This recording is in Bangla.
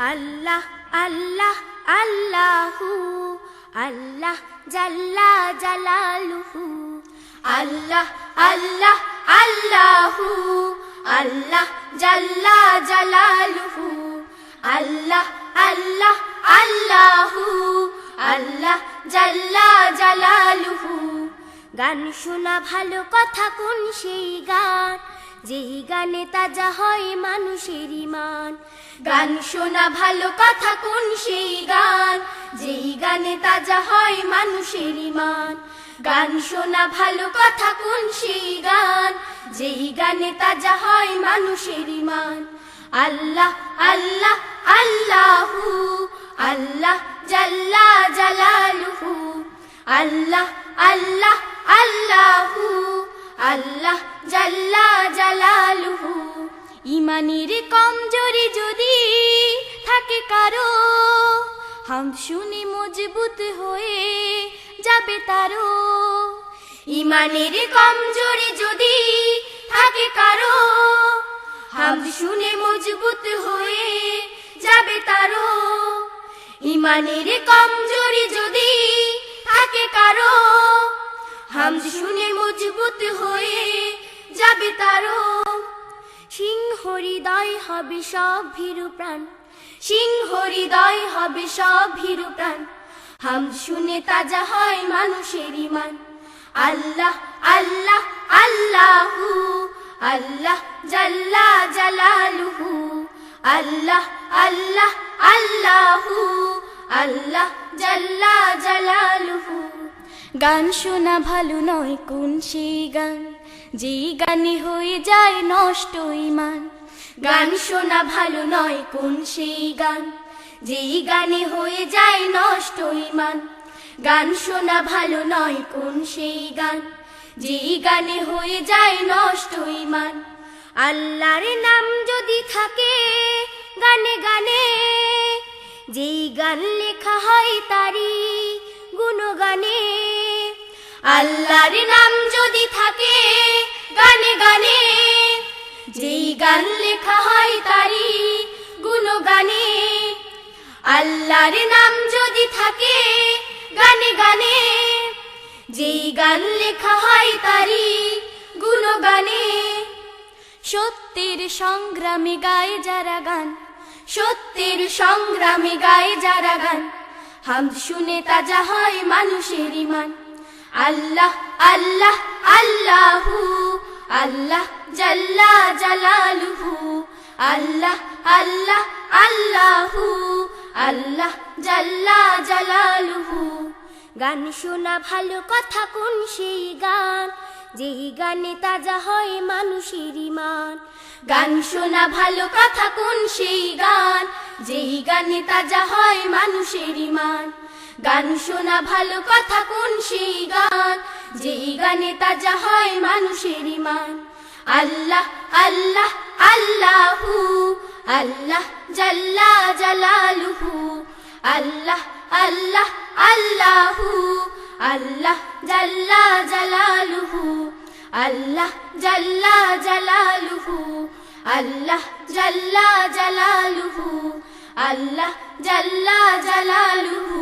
আল্লাহ আল্লাহ আল্লাহু আল্লাহ জাল্লা জালালুহু আল্লাহ আল্লাহ আল্লাহু আল্লাহ জাল্লা জালালুহু আল্লাহ আল্লাহ আল্লাহু আল্লাহ জাল্লা জালালুহু গান শোনা ভালো কথা কোন সেই গান যেই গানে তাজা হয় মানুষের ঈমান গান শোনা ভালো কথা কোন সেই গান যেই গানে তাজা হয় মানুষের ঈমান গান শোনা ভালো কথা কোন সেই গান যেই গানে তাজা হয় মানুষের ঈমান আল্লাহ আল্লাহ আল্লাহু আল্লাহ জাল্লা জালালুহু আল্লাহ আল্লাহ আল্লাহু আল্লাহ জাল্লা জালালুহু ঈমানের কমজোরি যদি থাকে কারো হামদ শুনে মজবুত হয়ে যাবে তারো ঈমানের কমজোরি যদি থাকে কারো হামদ শুনে মজবুত হয়ে যাবে তারো ঈমানের কমজোরি যদি থাকে কারো হামদ শুনে মজবুত হয়ে যাবে তারো সিংহ হৃদয় হবে সব ভীরু প্রাণ সিংহ হৃদয় হবে সব ভীরু প্রাণ হামদ শুনে তাজা হয় মানুষের ঈমান আল্লাহ আল্লাহ আল্লাহু আল্লাহ জাল্লা জালালুহু আল্লাহ আল্লাহ আল্লাহু আল্লাহ জাল্লা জালালুহু গান শোনা ভালো নয় কোন সেই গান যেই গানে হয়ে যায় নষ্ট ঈমান গান শোনা ভালো নয় কোন সেই গান যেই গানে হয়ে যায় নষ্ট ঈমান গান শোনা ভালো নয় কোন সেই গান যেই গানে হয়ে যায় নষ্ট ঈমান আল্লাহর নাম যদি থাকে গানে গানে যেই গান লেখা হয় তারি গুণগানে আল্লাহর নাম যদি থাকে গানে গানে যেই গান লেখা হয় তারি গুণগানে আল্লাহর নাম যদি থাকে গানে গানে যেই গান লেখা হয় তারি গুণগানে সত্যের সংগ্রামে গায় যারা গান সত্যের সংগ্রামে গায় যারা গান হামদ শুনে তাজা হয় মানুষের ঈমান আল্লাহ আল্লাহ আল্লাহু আল্লাহ জাল্লা জালালুহু আল্লাহ আল্লাহ আল্লাহু আল্লাহ জাল্লা জালালুহু গান শোনা ভালো কথা কোন সেই গান যেই গানে তাজা হয় মানুষের ঈমান গান শোনা ভালো কথা কোন সেই গান যেই গানে তাজা হয় মানুষের ঈমান গান শোনা ভালো কথা কোন সেই গান যেই গানে তাজা হয় মানুষের ঈমান আল্লাহ আল্লাহ আল্লাহু আল্লাহ জাল্লা জালালুহু আল্লাহ আল্লাহ আল্লাহু আল্লাহ জাল্লা জালালুহু আল্লাহ জাল্লা জালালুহু আল্লাহ জাল্লা জালালুহু আল্লাহ জাল্লা জালালুহু